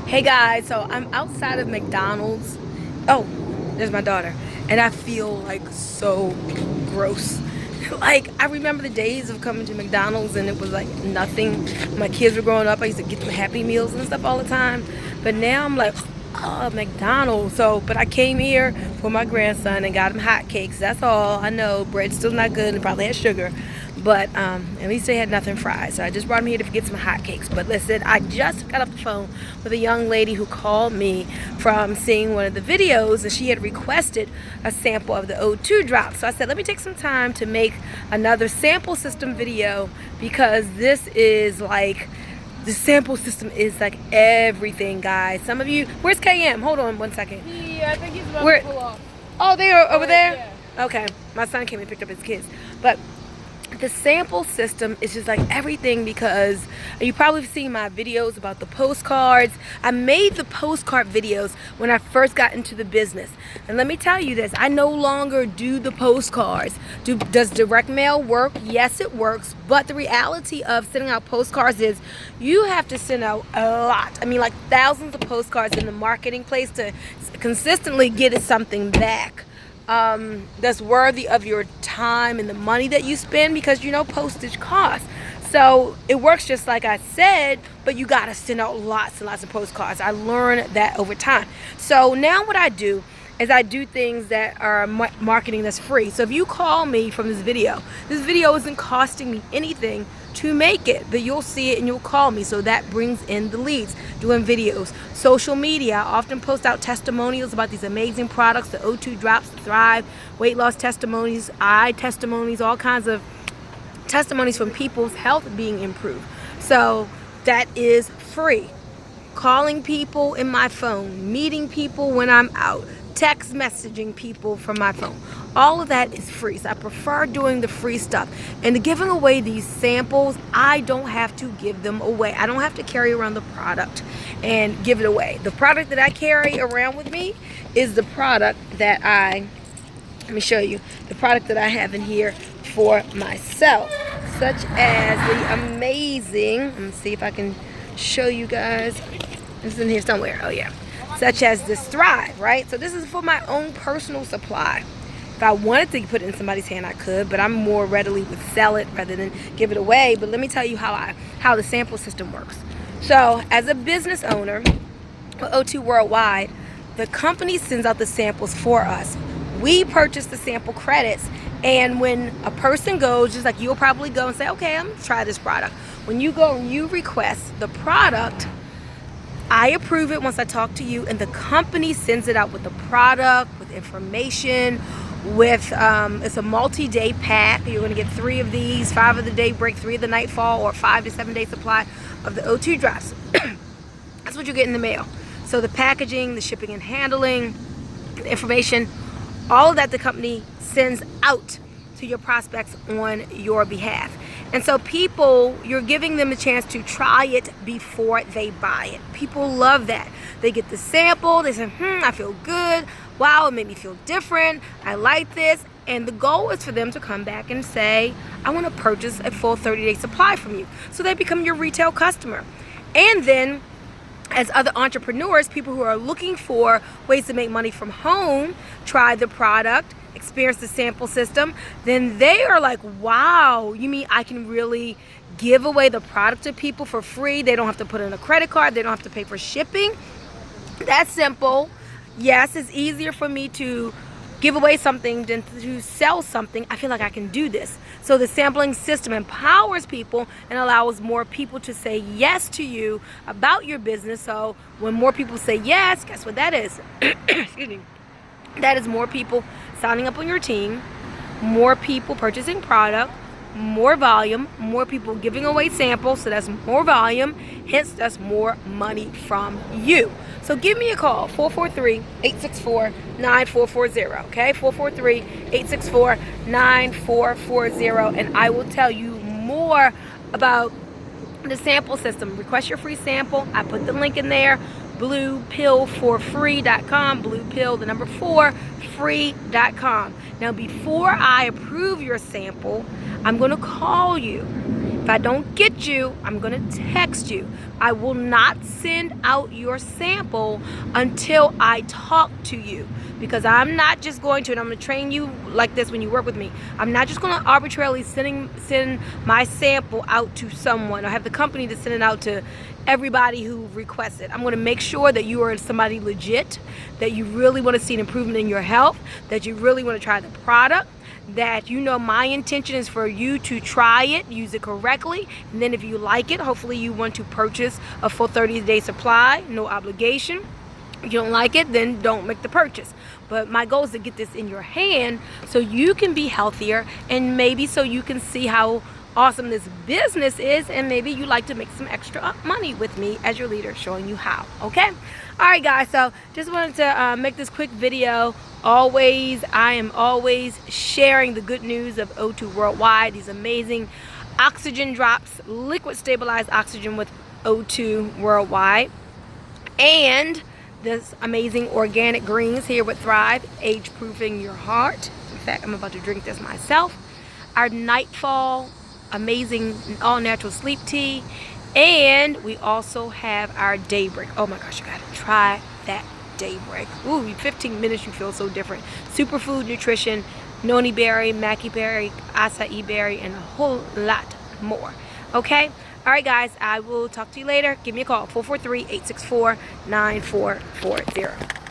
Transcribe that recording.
Hey guys, so I'm outside of McDonald's. Oh, there's my daughter. And I feel like so gross. Like, I remember the days of coming to McDonald's and it was like nothing. My kids were growing up, I used to get them Happy Meals and stuff all the time. But now I'm like, oh, McDonald's. But I came here for my grandson and got him hot cakes. That's all. I know bread's still not good and probably has sugar. But at least they had nothing fried. So I just brought him here to get some hotcakes. But listen, I just got off the phone with a young lady who called me from seeing one of the videos, and she had requested a sample of the O2 drop. So I said, let me take some time to make another sample system video, because this is like, the sample system is like everything, guys. Some of you, where's KM? Hold on one second. I think he's about to pull off. Oh, they are over there? Yeah. Okay. My son came and picked up his kids. But the sample system is just like everything, because you probably have seen my videos about the postcards. I made the postcard videos when I first got into the business. And let me tell you this, I no longer do the postcards. Does direct mail work? Yes, it works. But the reality of sending out postcards is you have to send out a lot. I mean, like thousands of postcards in the marketing place to consistently get something back that's worthy of your time and the money that you spend, because you know postage costs. So it works just like I said, but you gotta send out lots and lots of postcards. I learned that over time. So now what I do is I do things that are marketing that's free. So if you call me from this video isn't costing me anything to make it, but you'll see it and you'll call me. So that brings in the leads. Doing videos, social media, I often post out testimonials about these amazing products, the O2 drops, Thrive, weight loss testimonies, eye testimonies, all kinds of testimonies from people's health being improved. So that is free. Calling people in my phone, meeting people when I'm out, text messaging people from my phone. All of that is free. So I prefer doing the free stuff. And giving away these samples, I don't have to give them away. I don't have to carry around the product and give it away. The product that I carry around with me is the product that let me show you, the product that I have in here for myself, such as the amazing, let me see if I can show you guys. It's in here somewhere. Oh yeah. Such as this Thrive, right? So this is for my own personal supply. If I wanted to put it in somebody's hand, I could, but I'm more readily would sell it rather than give it away. But let me tell you how the sample system works. So as a business owner for O2 Worldwide, the company sends out the samples for us. We purchase the sample credits, and when a person goes, just like you'll probably go and say, okay, I'm gonna try this product. When you go and you request the product, I approve it once I talk to you, and the company sends it out with the product, with information, with it's a multi-day pack. You're going to get 3 of these, 5 of the day break, 3 of the nightfall, or 5 to 7 day supply of the O2 drops. That's what you get in the mail. So the packaging, the shipping and handling, the information, all of that the company sends out to your prospects on your behalf. And so people, you're giving them a chance to try it before they buy it. People love that. They get the sample, they say, I feel good. Wow, it made me feel different. I like this. And the goal is for them to come back and say, I want to purchase a full 30-day supply from you. So they become your retail customer. And then as other entrepreneurs, people who are looking for ways to make money from home, try the product, experience the sample system, then they are like, wow, you mean I can really give away the product to people for free? They don't have to put in a credit card. They don't have to pay for shipping. That's simple. Yes, it's easier for me to give away something than to sell something. I feel like I can do this. So the sampling system empowers people and allows more people to say yes to you about your business. So when more people say yes, guess what that is? Excuse me. That is more people signing up on your team, more people purchasing product, more volume, more people giving away samples, so that's more volume, hence that's more money from you. So give me a call, 443-864-9440, okay? 443-864-9440, and I will tell you more about the sample system. Request your free sample. I put the link in there, bluepillforfree.com, bluepill, the number 4, free.com. Now, before I approve your sample, I'm going to call you. If I don't get you, I'm going to text you. I will not send out your sample until I talk to you, because I'm not just going to, and I'm going to train you like this when you work with me. I'm not just going to arbitrarily send my sample out to someone or have the company to send it out to everybody who requests it. I'm going to make sure that you are somebody legit, that you really want to see an improvement in your health, that you really want to try the product, that you know my intention is for you to try it, use it correctly, and then if you like it, hopefully you want to purchase a full 30-day supply, no obligation. If you don't like it, then don't make the purchase. But my goal is to get this in your hand so you can be healthier, and maybe so you can see how awesome this business is, and maybe you like to make some extra money with me as your leader, showing you how. Okay? Alright guys, so just wanted to make this quick video. I am always sharing the good news of O2 Worldwide, these amazing oxygen drops, liquid stabilized oxygen with O2 Worldwide, and this amazing organic greens here with Thrive, age-proofing your heart. In fact, I'm about to drink this myself. Our Nightfall amazing all-natural sleep tea, and we also have our Daybreak. Oh my gosh, you gotta try that Daybreak. Ooh, 15 minutes you feel so different. Superfood nutrition, noni berry, maki berry, acai berry, and a whole lot more. Okay? Alright guys, I will talk to you later. Give me a call, 443-864-9440.